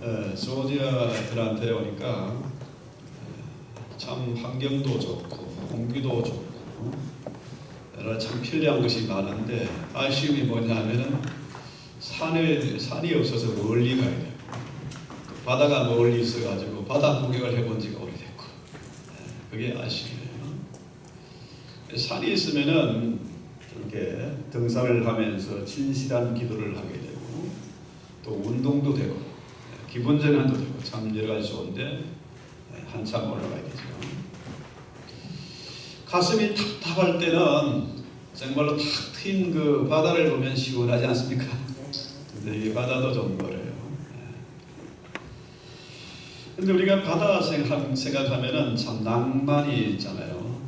조지아들한테 오니까 참 환경도 좋고 공기도 좋고 여러 참 편리한 것이 많은데 아쉬움이 뭐냐면은 산이 없어서 멀리 가야 돼요. 바다가 멀리 있어가지고 바다 구경을 해본 지가 오래됐고 그게 아쉬워요. 산이 있으면은 이렇게 등산을 하면서 진실한 기도를 하게 되고 또 운동도 되고 기분 전환도 되고 참 여러 가지 좋은데 한참 올라가야 되죠. 가슴이 답답할 때는 정말로 탁 트인 그 바다를 보면 시원하지 않습니까? 근데 이 바다도 좀 멀어요. 근데 우리가 바다 생각하면은 참 낭만이 있잖아요.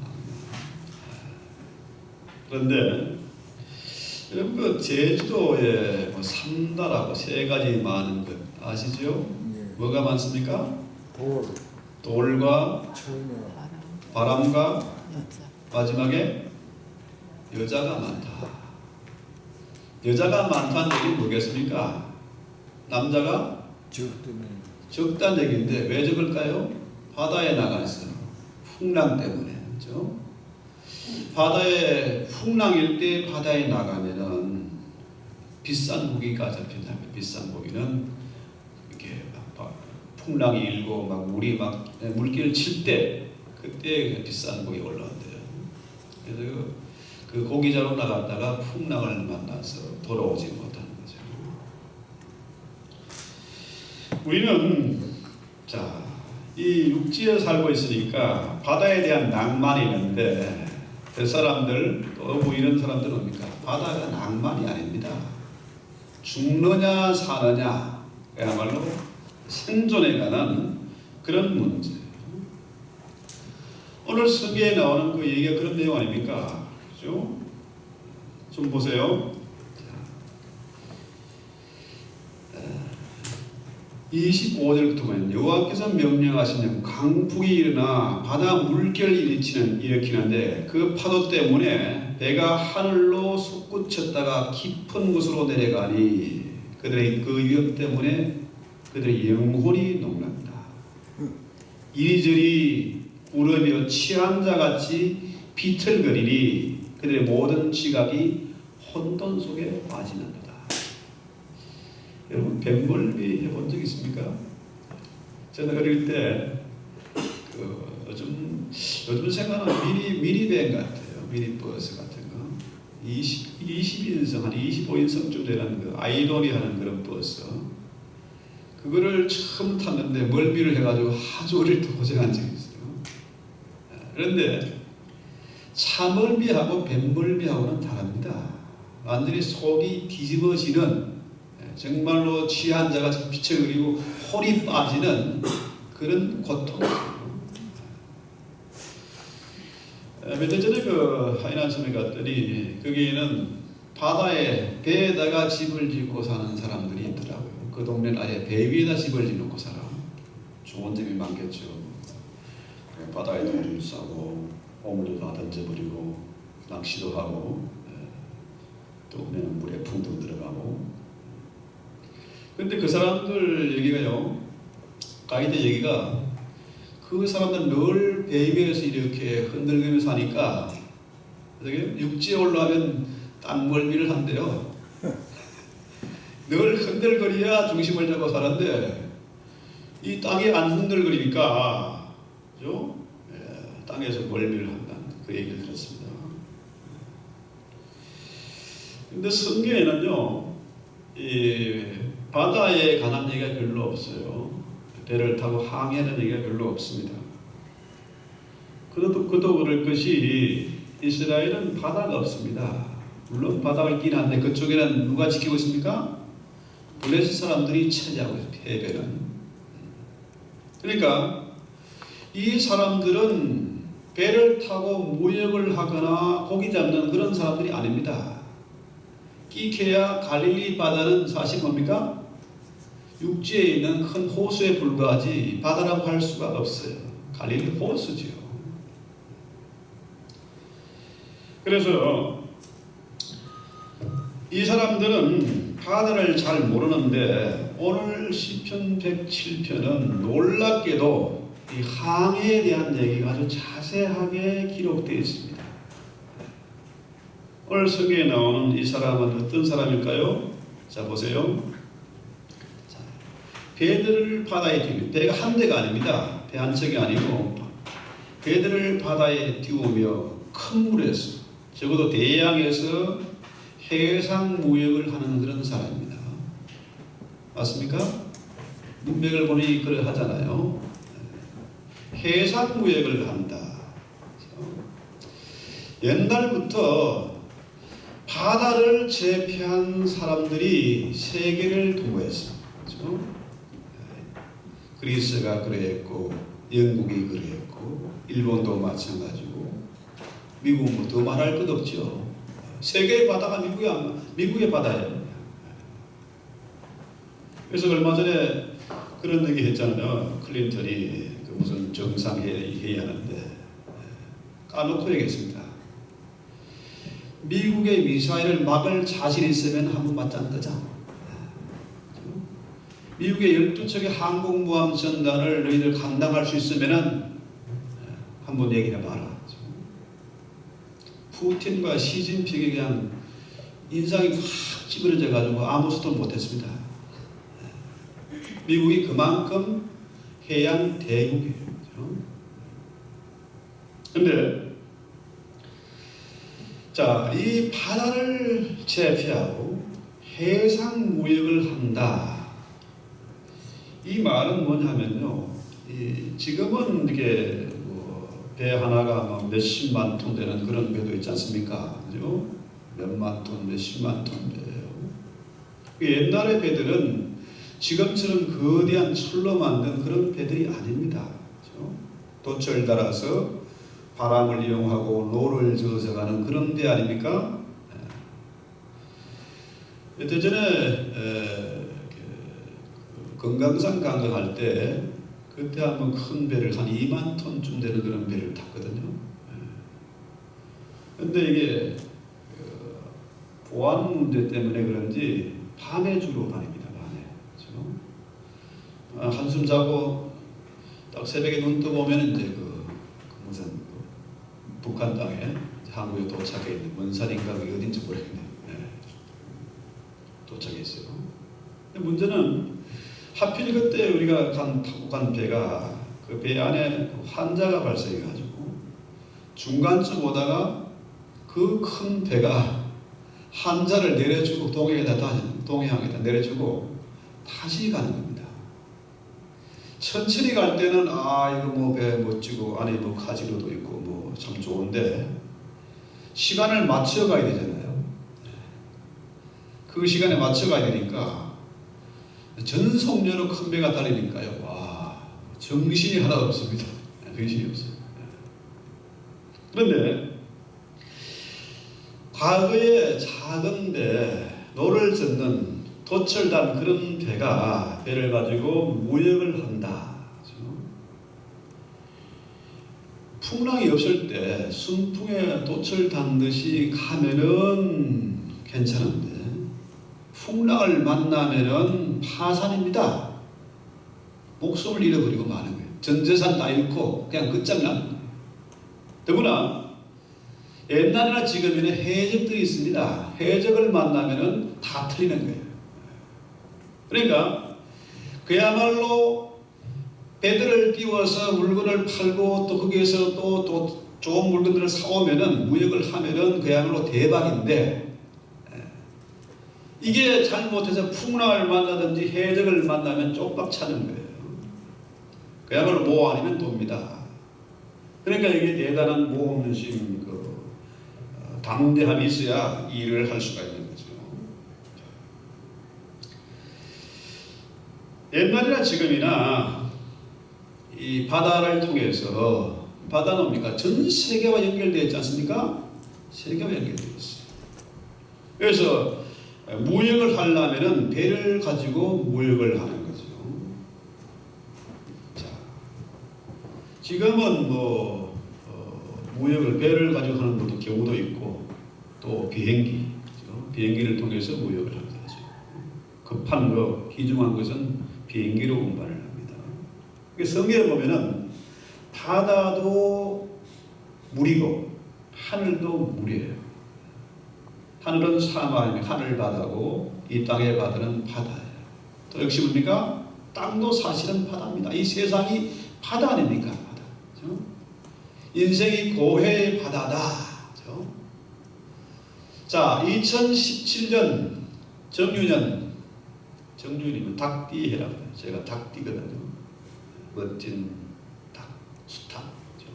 그런데 여러분 그 제주도에 뭐 삼다라고 세 가지 많은 것 아시죠? 뭐가 많습니까? 돌과 바람과 마지막에 여자가 많다. 여자가 많다는 얘기는 뭐겠습니까? 남자가 적다는 얘기인데 왜 적을까요? 바다에 나가서 풍랑 때문에. 그렇죠? 바다에 풍랑일 때 바다에 나가면은 비싼 고기가 잡힌다. 비싼 고기는 이렇게 막 풍랑이 일고 막 물이 막 물길을 칠 때 그때 비싼 고기 올라온대요. 그래서 그 고기 잡으러 나갔다가 풍랑을 만나서 돌아오지 못하는 거죠. 우리는 이 육지에 살고 있으니까 바다에 대한 낭만이 있는데 그 사람들 또 뭐 이런 사람들은 뭡니까? 바다가 낭만이 아닙니다. 죽느냐 사느냐 그야말로 생존에 관한 그런 문제. 오늘 성경에 나오는 그 얘기가 그런 내용 아닙니까? 그렇죠? 좀 보세요. 25절부터 보면 여호와께서 명령하시는 강풍이 일어나 바다 물결을 일으키는데 그 파도 때문에 배가 하늘로 솟구쳤다가 깊은 곳으로 내려가니 그들의 그 위험 때문에 그들의 영혼이 녹는다. 이리저리 울으며 취한 자같이 비틀거리니 그들의 모든 지각이 혼돈 속에 빠지는도다. 여러분 뱀멀미 해본 적 있습니까? 저는 어릴 때 요즘 생각하는 미니밴 같아요. 미니버스 같은 거. 20인승 한 25인승쯤 되는 그 아이돌이 하는 그런 버스. 그거를 처음 탔는데 멀미를 해가지고 아주 어릴 때 고생한 적이 있어요. 그런데 차멀미하고 뱀멀미하고는 다릅니다. 완전히 속이 뒤집어지는 정말로 취한 자가 비쳐그리고 홀이 빠지는 그런 고통이에요. 며칠 전에 그 하이난섬에 갔더니 거기에는 바다에 배에다가 집을 짓고 사는 사람들이 있더라고요. 그 동네는 아예 배 위에다 집을 짓고 살아. 좋은 점이 많겠죠. 바다에 돈을 싸고 오물도 다 던져버리고 낚시도 하고 또 물에 풍도 들어가고. 근데 그 사람들 얘기가요, 가이드 얘기가 그 사람들 늘 배 위에서 이렇게 흔들리면서 사니까 육지에 올라가면 땅멀미를 한대요. 늘 흔들거려야 중심을 잡고 사는데 이 땅이 안 흔들거리니까 그죠? 땅에서 멀미를 한다는 그 얘기를 들었습니다. 근데 성경에는요, 이 바다에 관한 얘기가 별로 없어요. 배를 타고 항해하는 얘기가 별로 없습니다. 그도 그럴 것이 이스라엘은 바다가 없습니다. 물론 바다가 있긴 한데 그쪽에는 누가 지키고 있습니까? 블레셋 사람들이 차지하고 있어요. 해변은. 그러니까 이 사람들은 배를 타고 무역을 하거나 고기 잡는 그런 사람들이 아닙니다. 끼케야 갈릴리 바다는 사실 뭡니까? 육지에 있는 큰 호수에 불과하지 바다라고 할 수가 없어요. 갈릴리 호수지요. 그래서 이 사람들은 바다를 잘 모르는데 오늘 시편 107편은 놀랍게도 이 항해에 대한 얘기가 아주 자세하게 기록되어 있습니다. 오늘 성경에 나오는 이 사람은 어떤 사람일까요? 자, 보세요. 자, 배들을 바다에 띄우며, 배가 한 대가 아닙니다. 배 한 척이 아니고 배들을 바다에 띄우며 큰 물에서, 적어도 대양에서 해상 무역을 하는 그런 사람입니다. 맞습니까? 문맥을 보니 그래 하잖아요. 해상 무역을 한다. 옛날부터 바다를 제패한 사람들이 세계를 통과했습니다. 그렇죠? 그리스가 그랬고, 영국이 그랬고, 일본도 마찬가지고, 미국은 뭐 더 말할 것 없죠. 세계의 바다가 미국의 바다예요. 그래서 얼마 전에 그런 얘기 했잖아요. 클린턴이 그 무슨 정상회의 하는데 까놓고 얘기했습니다. 미국의 미사일을 막을 자신 있으면 한번 맞짱 뜨자. 미국의 12척의 항공모함 전단을 너희들 감당할 수 있으면 한번 얘기해봐라. 푸틴과 시진핑이 그냥 인상이 확 찌그러져가지고 아무 소도 못했습니다. 미국이 그만큼 해양 대국이에요. 그런데 자, 이 바다를 제패하고 해상 무역을 한다. 이 말은 뭐냐면요. 지금은 이게 배 하나가 몇십만 톤 되는 그런 배도 있지 않습니까? 그죠? 몇만 톤, 몇십만 톤 배예요. 옛날의 배들은 지금처럼 거대한 철로 만든 그런 배들이 아닙니다. 그죠? 돛을 달아서 바람을 이용하고 노를 저어서 가는 그런 배 아닙니까? 몇 해 전에 금강산 관광할 때 그때 한번 큰 배를 한 2만 톤쯤 되는 그런 배를 탔거든요. 근데 이게 보안 문제 때문에 그런지 밤에 주로 다닙니다. 밤에. 그렇죠? 한숨 자고 딱 새벽에 눈 떠보면 이제 무슨 북한 땅에 한국에 도착해 있는 원산인가 그게 어딘지 모르겠네요. 도착해 있어요. 근데 문제는 하필 그때 우리가 타고 간 배가 그 배 안에 환자가 발생해가지고 중간쯤 오다가 그 큰 배가 환자를 내려주고 동해항에다 내려주고 다시 가는 겁니다. 천천히 갈 때는 이거 뭐 배 멋지고 안에 뭐 카지노도 있고 뭐 참 좋은데 시간을 맞춰 가야 되잖아요. 그 시간에 맞춰 가야 되니까 전속력으로 큰 배가 달리니까요. 와, 정신이 하나 없습니다. 정신이 없어요. 그런데 과거에 작은 배, 노를 젓는 돛을 단 그런 배를 가지고 무역을 한다. 풍랑이 없을 때 순풍에 돛을 단 듯이 가면은 괜찮은데 풍랑을 만나면은 파산입니다. 목숨을 잃어버리고 마는 거예요. 전 재산 다 잃고 그냥 끝장나는 거예요. 더구나 옛날이나 지금에는 해적들이 있습니다. 해적을 만나면은 다 틀리는 거예요. 그러니까 그야말로 배들을 띄워서 물건을 팔고 또 거기에서 또 좋은 물건들을 사오면은 무역을 하면은 그야말로 대박인데 이게 잘못해서 풍랑을 만나든지 해적을 만나면 쪽박 차는 거예요. 그야말로 모 아니면 돕니다. 그러니까 이게 대단한 모험심, 당대함이 있어야 일을 할 수가 있는 거죠. 옛날이나 지금이나 이 바다를 통해서 바다는 뭡니까? 전 세계와 연결되어 있지 않습니까? 세계와 연결되어 있어요. 그래서 무역을 하려면은 배를 가지고 무역을 하는 거죠. 자, 지금은 무역을 배를 가지고 하는 것도 경우도 있고 또 비행기를 통해서 무역을 하기도 하죠. 급한 거, 귀중한 것은 비행기로 운반을 합니다. 성경에 보면은 바다도 물이고 하늘도 물이에요. 하늘은 사막이며 하늘 바다고 이 땅의 바다는 바다예요. 또 역시 뭡니까? 땅도 사실은 바다입니다. 이 세상이 바다 아닙니까? 바다. 그렇죠? 인생이 고해의 바다다. 그렇죠? 자, 2017년 정유년이면 닭띠해라고 해요. 제가 닭띠거든요. 멋진 닭, 수탉. 그렇죠?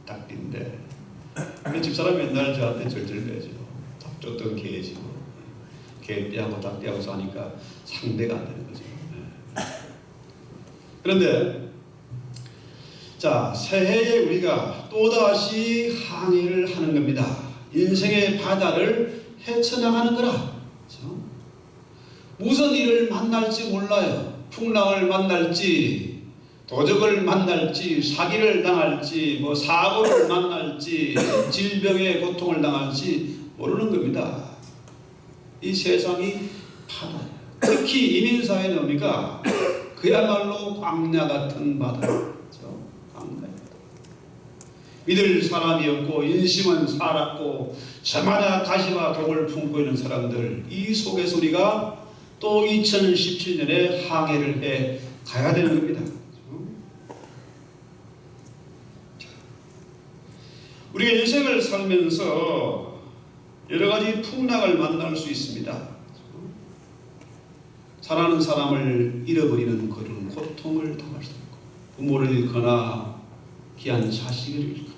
닭띠인데 집사람이 맨날 저한테 절절매죠. 닭 쫓던 개지고 개띠하고 닭띠하고 싸니까 상대가 안 되는 거죠. 그런데 자, 새해에 우리가 또다시 항해를 하는 겁니다. 인생의 바다를 헤쳐나가는 거라. 그렇죠? 무슨 일을 만날지 몰라요. 풍랑을 만날지, 도적을 만날지, 사기를 당할지, 사고를 만날지, 질병의 고통을 당할지 모르는 겁니다. 이 세상이 바다예요. 특히 이민사회는 뭡니까? 그야말로 광야 같은 바다. 그렇죠? 광야. 믿을 사람이 없고 인심은 살았고 저마다 가시와 독을 품고 있는 사람들, 이 속에서 우리가 또 2017년에 항해를 해 가야 되는 겁니다. 우리가 인생을 살면서 여러 가지 풍랑을 만날 수 있습니다. 사랑하는 사람을 잃어버리는 그런 고통을 당할 수 있고, 부모를 잃거나 귀한 자식을 잃고,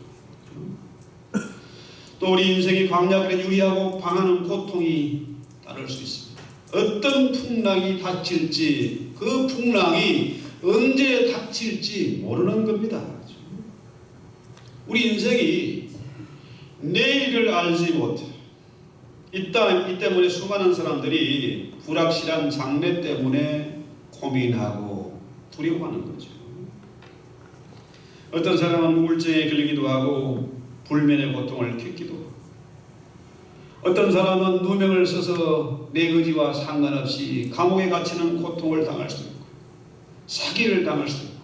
또 우리 인생이 광야길에 유리하고 방하는 고통이 따를 수 있습니다. 어떤 풍랑이 닥칠지, 그 풍랑이 언제 닥칠지 모르는 겁니다. 우리 인생이 내일을 알지 못해. 이 때문에 수많은 사람들이 불확실한 장래 때문에 고민하고 두려워하는 거죠. 어떤 사람은 우울증에 걸리기도 하고 불면의 고통을 겪기도 하고, 어떤 사람은 누명을 써서 내 의지와 상관없이 감옥에 갇히는 고통을 당할 수 있고 사기를 당할 수 있고,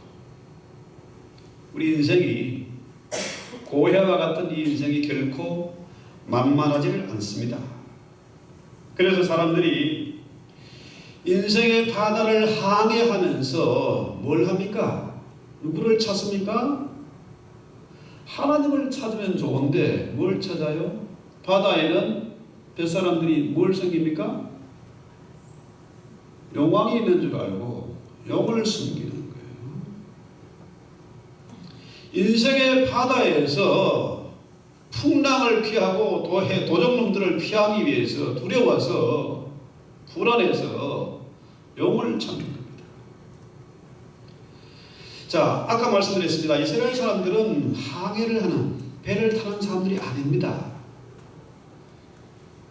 우리 인생이 고해와 같은 이 인생이 결코 만만하지를 않습니다. 그래서 사람들이 인생의 바다를 항해하면서 뭘 합니까? 누구를 찾습니까? 하나님을 찾으면 좋은데 뭘 찾아요? 바다에는 뱃사람들이 뭘 섬깁니까? 용왕이 있는 줄 알고 용을 섬기는 거예요. 인생의 바다에서 풍랑을 피하고 도적놈들을 피하기 위해서 두려워서 불안해서 용을 찾는 겁니다. 자, 아까 말씀드렸습니다. 이스라엘 사람들은 항해를 하는, 배를 타는 사람들이 아닙니다.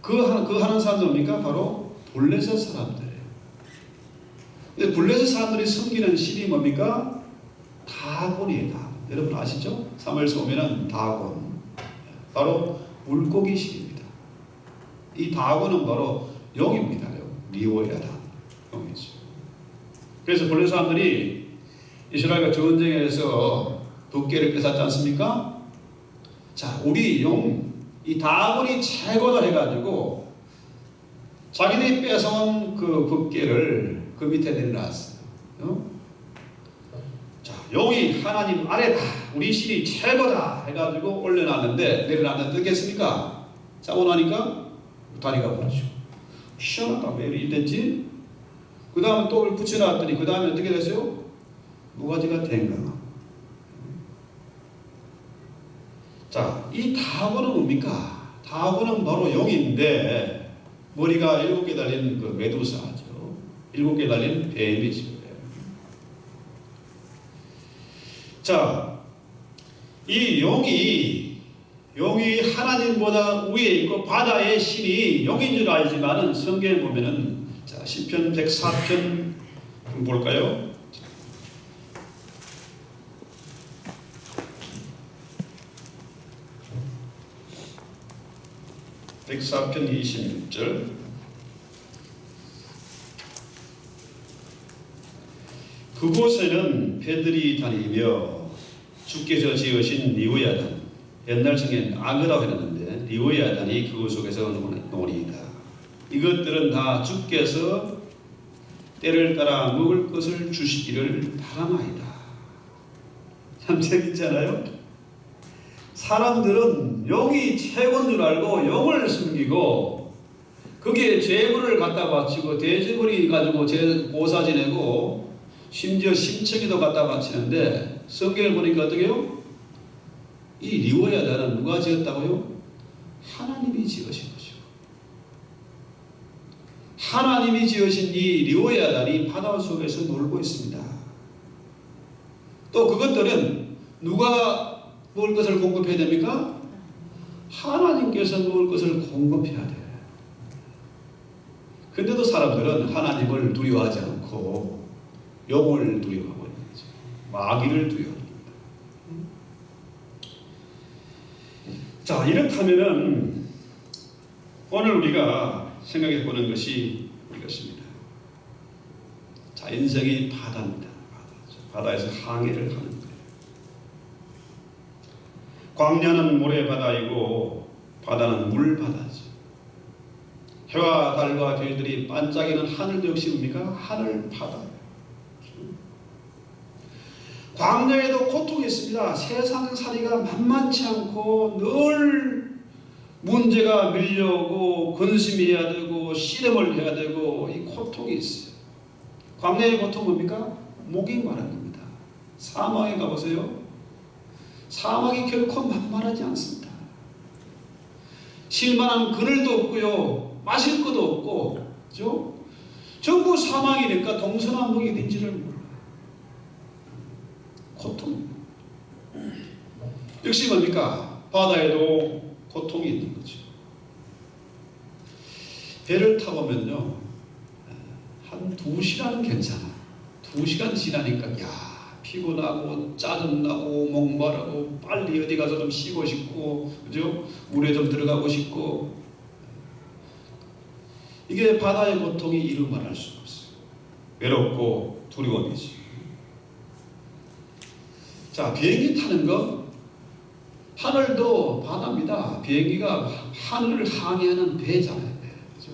그 하는 사람들 뭡니까? 바로 블레셋 사람들이에요. 근데 블레셋 사람들이 섬기는 신이 뭡니까? 다곤이에요. 다곤. 여러분 아시죠? 사무엘서 보면은 다곤, 바로 물고기 신입니다. 이 다곤은 바로 용입니다. 리오야다, 용이죠. 그래서 블레셋 사람들이 이스라엘과 전쟁에서 붓개를 뺏었지 않습니까? 자, 우리 용, 이 다곤이 최고다 해가지고 자기들이 뺏어온 그 붓개를 그 밑에 내려놨어요. 자, 용이 하나님 아래다, 우리 신이 최고다 해가지고 올려놨는데, 내려놨는데 어떻겠습니까? 자고 나니까 다리가 부러지고 시원하다. 왜 이렇게 됐지? 그 다음에 또 붙여놨더니 그 다음에 어떻게 됐어요? 무가지가 된 거야. 자, 이 다곤은 뭡니까? 다곤은 바로 용인데 머리가 7개 달린 그 메두사죠. 7개 달린 뱀이죠. 자, 이 용이 하나님보다 위에 있고 바다의 신이 용인 줄 알지만은 성경에 보면은, 자, 시편 104편 좀 볼까요? (104편) 26절. 그곳에는 배들이 다니며 주께서 지으신 리오야단, 옛날 성에는 아그라고 했는데 리오야단이 그 속에서 노니이다. 이것들은 다 주께서 때를 따라 먹을 것을 주시기를 바라나이다. 참 재밌잖아요. 사람들은 용이 최고인 줄 알고 용을 숨기고 거기에 재물을 갖다 바치고 돼지머리 가지고 고사 지내고 심지어 심청이도 갖다 바치는데 성경을 보니까 어떻게 해요? 이 리오야단은 누가 지었다고요? 하나님이 지으신 것이고 하나님이 지으신 이 리오야단이 바다 속에서 놀고 있습니다. 또 그것들은 누가 먹을 것을 공급해야 됩니까? 하나님께서 먹을 것을 공급해야 돼요. 근데도 사람들은 하나님을 두려워하지 않고 용을 두려워하고 있는 거죠. 마귀를 두려워합니다. 자, 이렇다면은 오늘 우리가 생각해 보는 것이 이것입니다. 자, 인생이 바다입니다. 바다에서 항해를 하는 거예요. 광야는 모래바다이고 바다는 물바다죠. 해와 달과 별들이 반짝이는 하늘도 역시 뭡니까? 하늘 바다예요. 광야에도 고통이 있습니다. 세상살이가 만만치 않고 늘 문제가 밀려오고 근심해야 되고 씨름을 해야 되고 이 고통이 있어요. 광야의 고통 뭡니까? 목이 마른 겁니다. 사막에 가보세요. 사막이 결코 만만하지 않습니다. 쉴만한 그늘도 없고요. 마실 것도 없고, 그죠? 전부 사막이니까 동서남북이 어딘지를 몰라요. 고통. 역시 뭡니까? 바다에도 고통이 있는 거죠. 배를 타보면요, 한 2시간은 괜찮아. 2시간 지나니까, 야, 피곤하고 짜증나고 목마르고 빨리 어디 가서 좀 쉬고 싶고, 그죠? 물에 좀 들어가고 싶고. 이게 바다의 고통이 이루 말할 수가 없어요. 외롭고 두려움이지. 자, 비행기 타는 거, 하늘도 바다입니다. 비행기가 하늘을 항해하는 배잖아요. 그죠?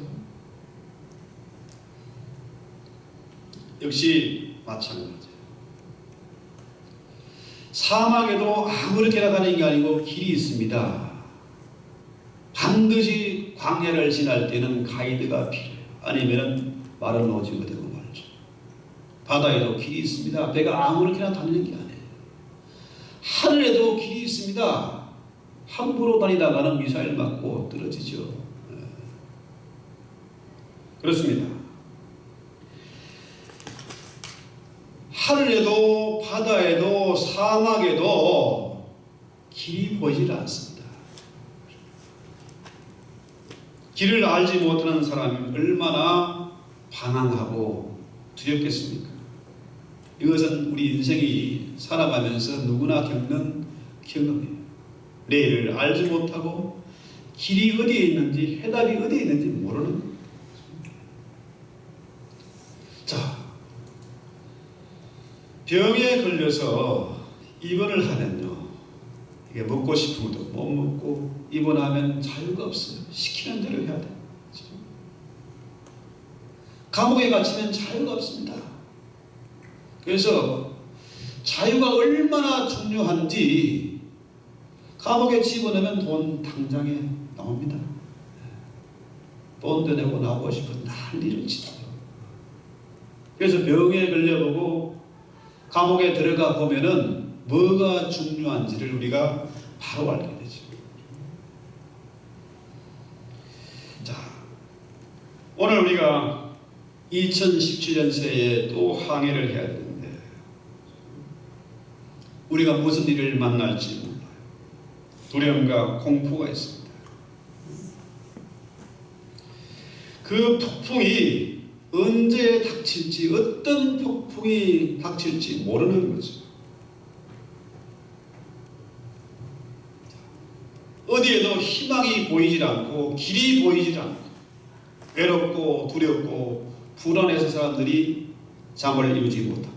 역시 마찬가지예요. 사막에도 아무렇게나 가는 게 아니고 길이 있습니다. 반드시 광야를 지날 때는 가이드가 필요해요. 아니면 마른 오지가 되고 말이죠. 바다에도 길이 있습니다. 배가 아무렇게나 다니는 게 아니에요. 하늘에도 길이 있습니다. 함부로 다니다가는 미사일 맞고 떨어지죠. 그렇습니다. 하늘에도 바다에도 사막에도 길이 보이질 않습니다. 길을 알지 못하는 사람이 얼마나 방황하고 두렵겠습니까? 이것은 우리 인생이 살아가면서 누구나 겪는 경험이에요. 내일을 알지 못하고 길이 어디에 있는지 해답이 어디에 있는지 모르는 거예요. 자, 병에 걸려서 입원을 하면요, 이게 먹고 싶은 것도 못 먹고 입원하면 자유가 없어요. 시키는 대로 해야 돼요. 감옥에 갇히면 자유가 없습니다. 그래서 자유가 얼마나 중요한지 감옥에 집어넣으면 돈 당장에 나옵니다. 돈도 내고 나오고 싶은 난리를 치죠. 그래서 병에 걸려보고 감옥에 들어가 보면은 뭐가 중요한지를 우리가 바로 알게 되죠. 자, 오늘 우리가 2017년 새해에 또 항해를 해야 되는데 우리가 무슨 일을 만날지 몰라요. 두려움과 공포가 있습니다. 그 폭풍이 언제 닥칠지, 어떤 폭풍이 닥칠지 모르는 거죠. 어디에도 희망이 보이질 않고 길이 보이질 않고 외롭고 두렵고 불안해서 사람들이 잠을 이루지 못합니다.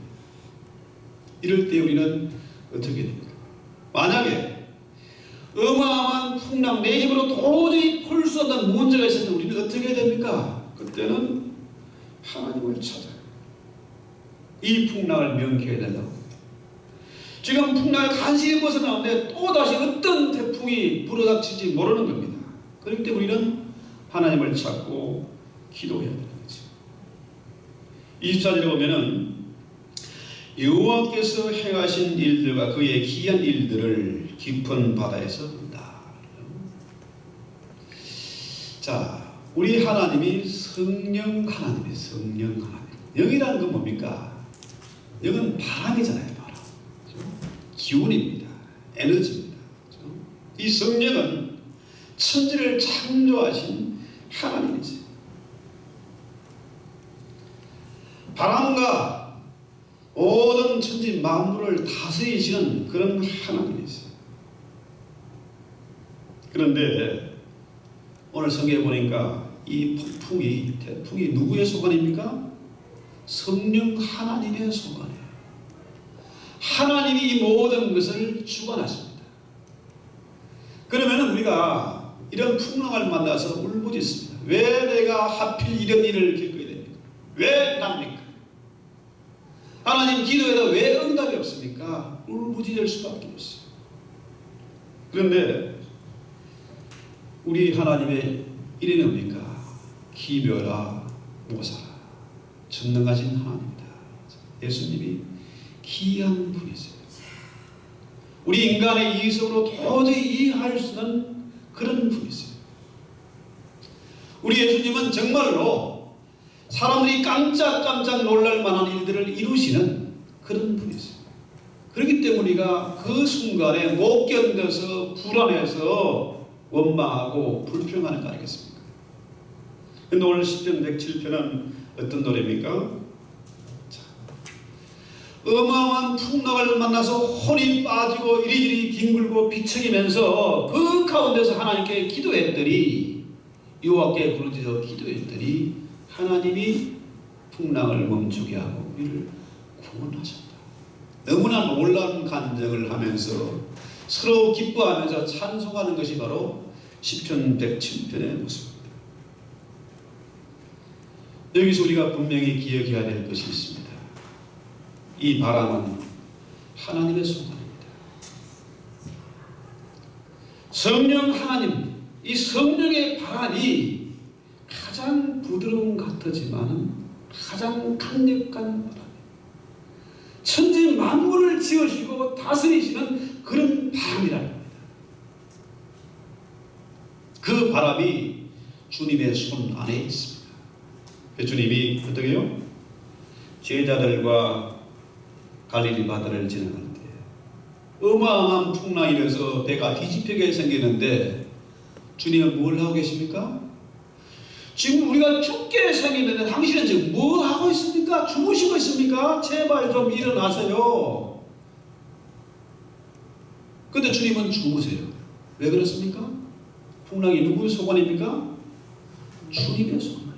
이럴 때 우리는 어떻게 됩니까? 만약에 어마어마한 풍랑, 내 힘으로 도저히 풀 수 없는 문제가 있었는데 우리는 어떻게 됩니까? 그때는 하나님을 찾아요. 이 풍랑을 명쾌해야 된다고. 지금 풍랑을 간신히 벗어나오는데 또다시 어떤 태풍이 불어닥칠지 모르는 겁니다. 그렇기 때문에 우리는 하나님을 찾고 기도해야 되는 거죠. 24절에 보면은 여호와께서 행하신 일들과 그의 기이한 일들을 깊은 바다에서 본다. 자, 우리 하나님이 성령 하나님이에요. 성령 하나님. 영이라는 건 뭡니까? 영은 바람이잖아요. 바람. 기운입니다. 에너지입니다. 이 성령은 천지를 창조하신 하나님이지. 바람과 모든 천지 만물을 다스리시는 그런 하나님이지. 그런데 오늘 성경에 보니까 이 폭풍이, 태풍이 누구의 소관입니까? 성령 하나님의 소관이에요. 하나님이 이 모든 것을 주관하십니다. 그러면 우리가 이런 풍랑을 만나서 울부짖습니다. 왜 내가 하필 이런 일을 겪어야 됩니까? 왜 납니까? 하나님 기도에도 왜 응답이 없습니까? 울부짖을 수밖에 없어요. 그런데 우리 하나님의 이름이 뭡니까? 기묘라 모사라 전능하신 하나님이다. 예수님이 기이한 분이세요. 우리 인간의 이성으로 도저히 이해할 수 없는 그런 분이세요. 우리 예수님은 정말로 사람들이 깜짝깜짝 놀랄 만한 일들을 이루시는 그런 분이세요. 그렇기 때문에 우리가 그 순간에 못 견뎌서 불안해서 원망하고 불평하는 거 아니겠습니까? 근데 오늘 10편 107편은 어떤 노래입니까? 어마어마한 풍랑을 만나서 혼이 빠지고 이리저리 뒹굴고 비척이면서 그 가운데서 하나님께 기도했더니, 여호와께 부르짖어 기도했더니 하나님이 풍랑을 멈추게 하고 우리를 구원하셨다. 너무나 놀라운 간증을 하면서 서로 기뻐하면서 찬송하는 것이 바로 시편 107편의 모습입니다. 여기서 우리가 분명히 기억해야 될 것이 있습니다. 이 바람은 하나님의 소관입니다. 성령 하나님, 이 성령의 바람이 가장 부드러운 것 같지만은 가장 강력한 바람. 천지 만물을 지으시고 다스리시는 그런 바람이라는 겁니다. 그 바람이 주님의 손 안에 있습니다. 주님이 어떻게 해요? 제자들과 갈릴리 바다를 지나갈 때 어마어마한 풍랑이 일어서 배가 뒤집히게 생기는데 주님은 뭘 하고 계십니까? 지금 우리가 죽게 생겼는데 당신은 지금 뭐 하고 있습니까? 주무시고 있습니까? 제발 좀 일어나세요. 근데 주님은 주무세요. 왜 그렇습니까? 풍랑이 누구의 소관입니까? 주님의 소관.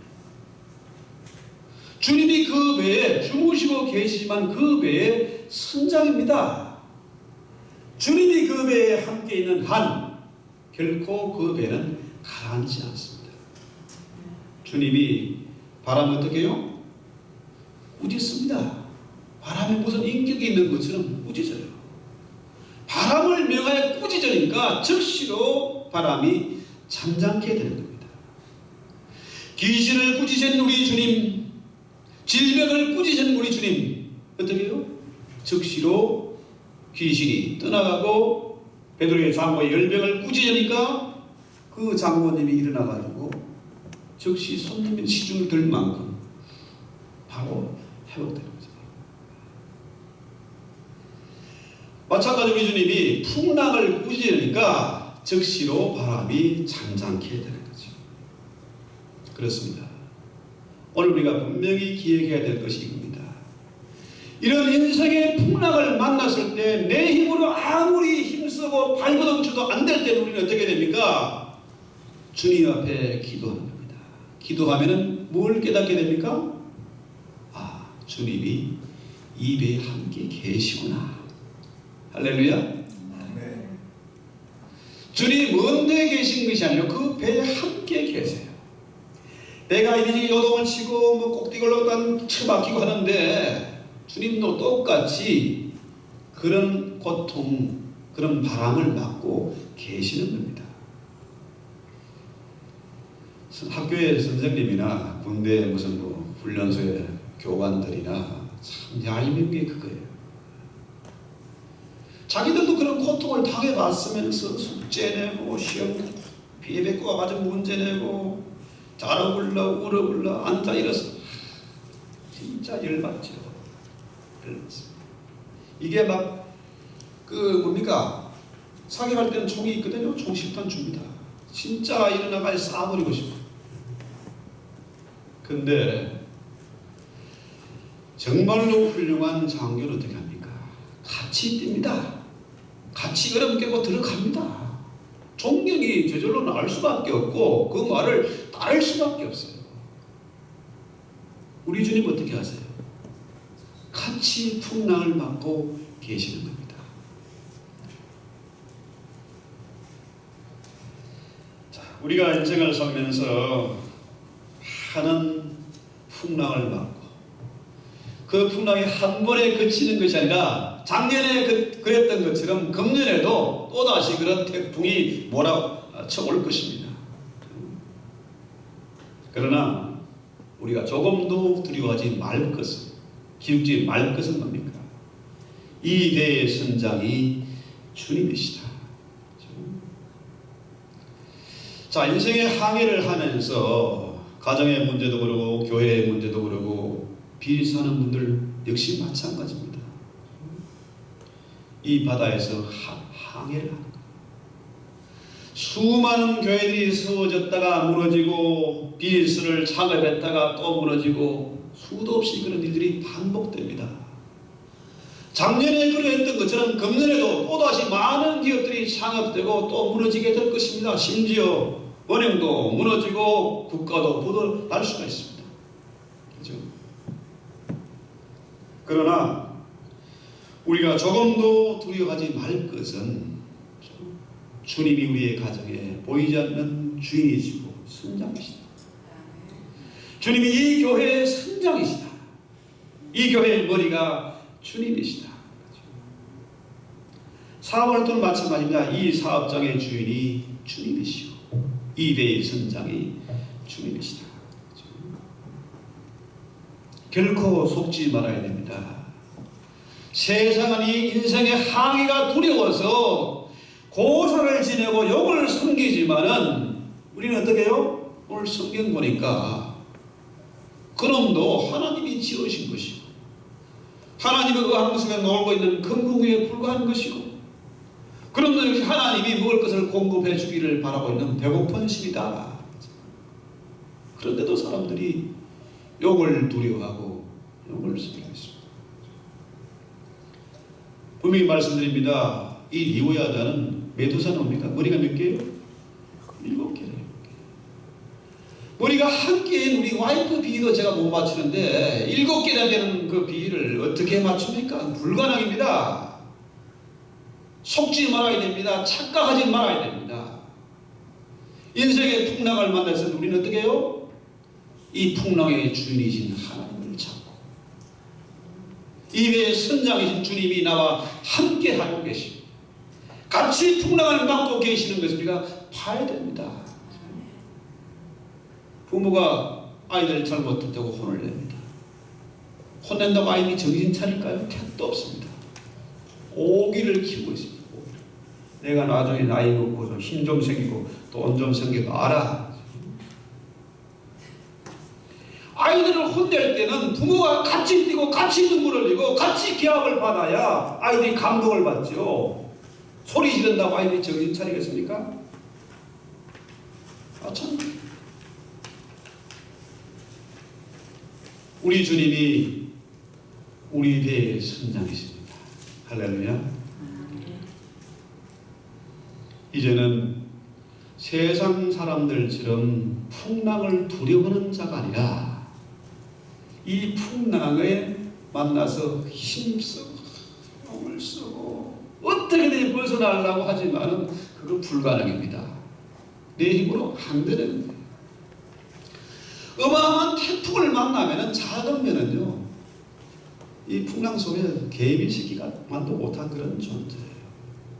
주님이 그 배에 주무시고 계시지만 그 배의 선장입니다. 주님이 그 배에 함께 있는 한 결코 그 배는 가라앉지 않습니다. 주님이 바람 어떻게 해요? 꾸짖습니다. 바람에 무슨 인격이 있는 것처럼 꾸짖어요. 바람을 명하여 꾸짖으니까 즉시로 바람이 잠잠게 되는 겁니다. 귀신을 꾸짖은 우리 주님, 질병을 꾸짖은 우리 주님 어떻게 해요? 즉시로 귀신이 떠나가고 베드로의 장모의 열병을 꾸짖으니까 그 장모님이 일어나가지고 즉시 손님이 시중을 들 만큼 바로 회복되는 거죠. 마찬가지로 우리 주님이 풍랑을 꾸짖으니까 즉시로 바람이 잠잠게 되는 거죠. 그렇습니다. 오늘 우리가 분명히 기억해야 될 것이 이겁니다. 이런 인생의 풍랑을 만났을 때 내 힘으로 아무리 힘쓰고 발버둥쳐도 안 될 때는 우리는 어떻게 됩니까? 주님 앞에 기도하는 겁니다. 기도하면은 뭘 깨닫게 됩니까? 아, 주님이 이 배에 함께 계시구나. 할렐루야. 아멘. 주님이 먼 데에 계신 것이 아니라 그 배에 함께 계세요. 배가 이리저리 요동을 치고 뭐 꼭대기 올라가다 처박히고 하는데 주님도 똑같이 그런 고통, 그런 바람을 맞고 계시는 겁니다. 학교의 선생님이나 군대 무슨 뭐 훈련소의 교관들이나 참 얄미운 게 그거예요. 자기들도 그런 고통을 당해봤으면서 숙제 내고 시험 비례배과 가지고 문제 내고 자라불라 울어불라 앉아 일어서 진짜 열받죠. 열받습니다. 이게 막 그 뭡니까 사격할 때는 총이 있거든요. 총 10탄 줍니다. 진짜 일어나가 쏴버리고 싶어. 근데 정말로 훌륭한 장교는 어떻게 합니까? 같이 뜁니다. 같이 얼음 깨고 들어갑니다. 존경이 저절로 나올 수밖에 없고 그 말을 따를 수밖에 없어요. 우리 주님 어떻게 하세요? 같이 풍랑을 맞고 계시는 겁니다. 자, 우리가 인생을 살면서 많은 풍랑을 맞고 그 풍랑이 한 번에 그치는 것이 아니라 작년에 그랬던 것처럼 금년에도 또다시 그런 태풍이 몰아쳐올 것입니다. 그러나 우리가 조금도 두려워하지 말 것은, 기죽지 말 것은 뭡니까? 이 배의 선장이 주님이시다. 자, 인생의 항해를 하면서 가정의 문제도 그러고 교회의 문제도 그러고 비일사하는 분들 역시 마찬가지입니다. 이 바다에서 항해를 하는 거예요. 수많은 교회들이 세워졌다가 무너지고 비일스를 창업했다가 또 무너지고 수도 없이 그런 일들이 반복됩니다. 작년에 그랬던 것처럼 금년에도 또다시 많은 기업들이 창업되고 또 무너지게 될 것입니다. 심지어 은행도 무너지고 국가도 부도날 수가 있습니다. 그렇죠? 그러나 우리가 조금도 두려워하지 말 것은 주님이 우리의 가정에 보이지 않는 주인이시고 선장이시다. 주님이 이 교회의 선장이시다. 이 교회의 머리가 주님이시다. 사업활동은 마찬가지입니다. 이 사업장의 주인이 주님이시고 이 배의 선장이 주님이시다. 결코 속지 말아야 됩니다. 세상은 이 인생의 항해가 두려워서 고사를 지내고 욕을 섬기지만은 우리는 어떻게 해요? 오늘 성경 보니까 그놈도 하나님이 지으신 것이고 하나님의 의하는 속에 놀고 있는 금붕 위에 불과한 것이고 그놈도 역시 하나님이 먹을 것을 공급해 주기를 바라고 있는 배고픈 심이다. 그런데도 사람들이 욕을 두려워하고 욕을 섬기고 있습니다. 분명히 말씀드립니다. 이 리오야다는 메두사노입니까? 머리가 몇 개예요? 7개래요. 머리가 한 개인 우리 와이프 비위도 제가 못 맞추는데 7개나 되는 그 비위를 어떻게 맞춥니까? 불가능입니다. 속지 말아야 됩니다. 착각하지 말아야 됩니다. 인생의 풍랑을 만나서 우리는 어떻게 해요? 이 풍랑의 주인이신 하나님을 찾고 이 배의 선장이신 주님이 나와 함께 하고 계시고 같이 풍랑을 막고 계시는 것을 우리가 봐야 됩니다. 부모가 아이들 잘못했다고 혼을 냅니다. 혼낸다고 아이들이 정신 차릴까요? 택도 없습니다. 오기를 키우고 있습니다. 내가 나중에 나이 먹고 힘 좀 생기고 돈 좀 생기고 알아. 아이들을 혼낼 때는 부모가 같이 뛰고 같이 눈물을 흘리고 같이 기합을 받아야 아이들이 감동을 받죠. 소리 지른다고 아이들이 정신 차리겠습니까? 참. 우리 주님이 우리 배의 선장이십니다. 할렐루야. 이제는 세상 사람들처럼 풍랑을 두려워하는 자가 아니라 이 풍랑에 만나서 힘쓰고 힘을 쓰고 어떻게든 벗어나려고 하지만은 그건 불가능입니다. 내 힘으로 안 되는 거예요. 어마어마한 태풍을 만나면은 작으면은요, 이 풍랑 속에 개미 새끼가 만도 못한 그런 존재예요.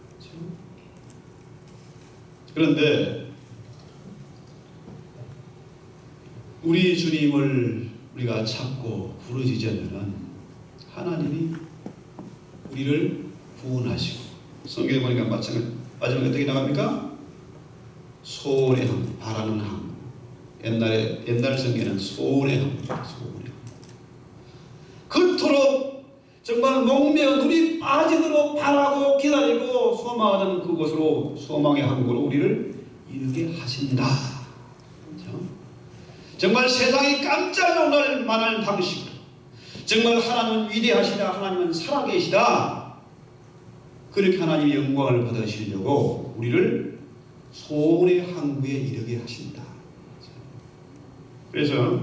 그렇죠? 그런데 우리 주님을 우리가 찾고 부르짖으면은 하나님이 우리를 구원하시고, 성경에 보니까 마지막에 어떻게 나갑니까? 소원의 항, 바라는 항. 옛날 성경에는 소원의 항, 소원의 항. 그토록 정말 목매어 눈이 빠지도록 바라고 기다리고 소망하던 그곳으로, 소망의 항구로 우리를 이르게 하신다. 그렇죠? 정말 세상이 깜짝 놀랄 만한 방식으로, 정말 하나님은 위대하시다, 하나님은 살아계시다, 그렇게 하나님의 영광을 받으시려고 우리를 소원의 항구에 이르게 하신다. 그래서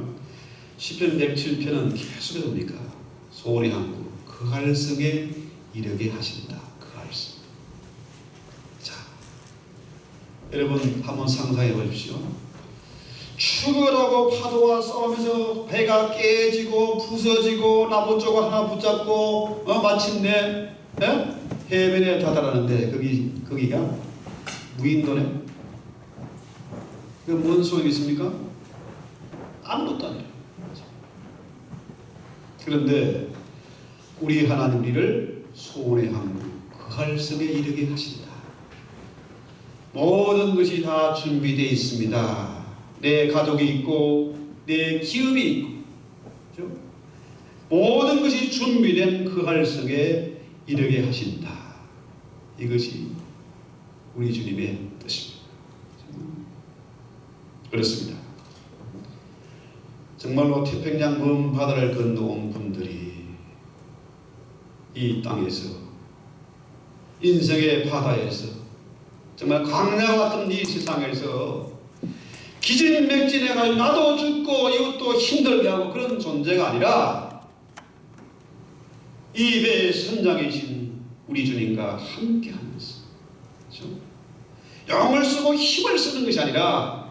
시편 107편은 계속해서 뭡니까? 소원의 항구, 그 갈성에 이르게 하신다. 그 갈성. 자, 여러분 한번 상상해 보십시오. 추월하고 파도와 싸우면서 배가 깨지고 부서지고 나무 조각 하나 붙잡고 마침내 해변에 다다르는데 거기가 무인도네. 그 뭔 소용이 있습니까? 아무것도 아니에요. 그런데 우리 하나님 우리를 소원의 항구, 그 갈성에 이르게 하신다. 모든 것이 다 준비되어 있습니다. 내 가족이 있고 내 기업이 있고, 그렇죠? 모든 것이 준비된 그 갈성에 이르게 하신다. 이것이 우리 주님의 뜻입니다. 그렇습니다. 정말로 태평양 먼 바다를 건너온 분들이 이 땅에서, 인생의 바다에서, 정말 광야 같은 이 세상에서 기진맥진해가지고 나도 죽고 이것도 힘들게 하고 그런 존재가 아니라 이 배의 선장이신 우리 주님과 함께하면서, 그렇죠? 영을 쓰고 힘을 쓰는 것이 아니라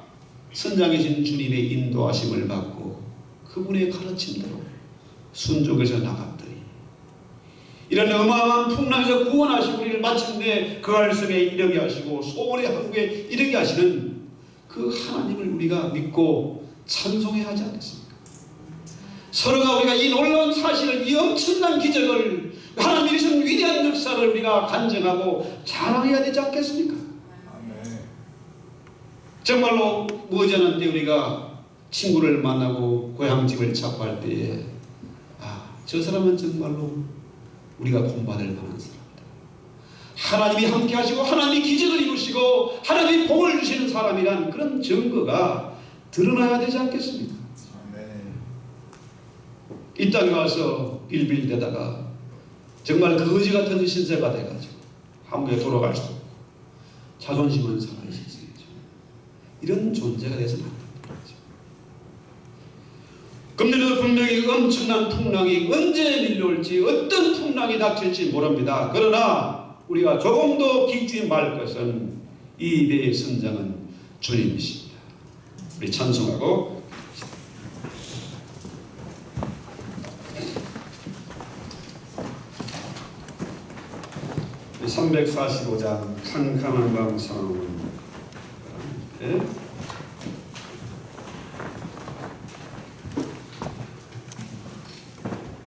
선장이신 주님의 인도하심을 받고 그분의 가르침대로 순종해서 나갔더니 이런 어마어마한 풍랑에서 구원하시고 우리를 마침내 그 갈성에 이르게 하시고 소원의 항구에 이르게 하시는 그 하나님을 우리가 믿고 찬송해야 하지 않겠습니까? 서로가 우리가 이 놀라운 사실을, 이 엄청난 기적을, 하나님이 이루신 위대한 역사를 우리가 간증하고 자랑해야 되지 않겠습니까? 정말로 머지않은 때 우리가 친구를 만나고 고향집을 찾고 할 때에 저 사람은 정말로 우리가 본받을 만한 사람이다. 하나님이 함께 하시고 하나님이 기적을 이루시고 하나님이 복을 주시는 사람이란 그런 증거가 드러나야 되지 않겠습니까? 이 땅에 와서 빌빌대다가 정말 거지 같은 신세가 돼가지고 한국에 돌아갈 수도 없고 자존심은 살아있어야죠. 이런 존재가 돼서는 안 된다. 금년에도 분명히 엄청난 풍랑이 언제 밀려올지, 어떤 풍랑이 닥칠지 모릅니다. 그러나 우리가 조금 더 기준히 말 것은 이 배의 선장은 주님이십니다. 우리 찬송하고 345장 캄캄한 방송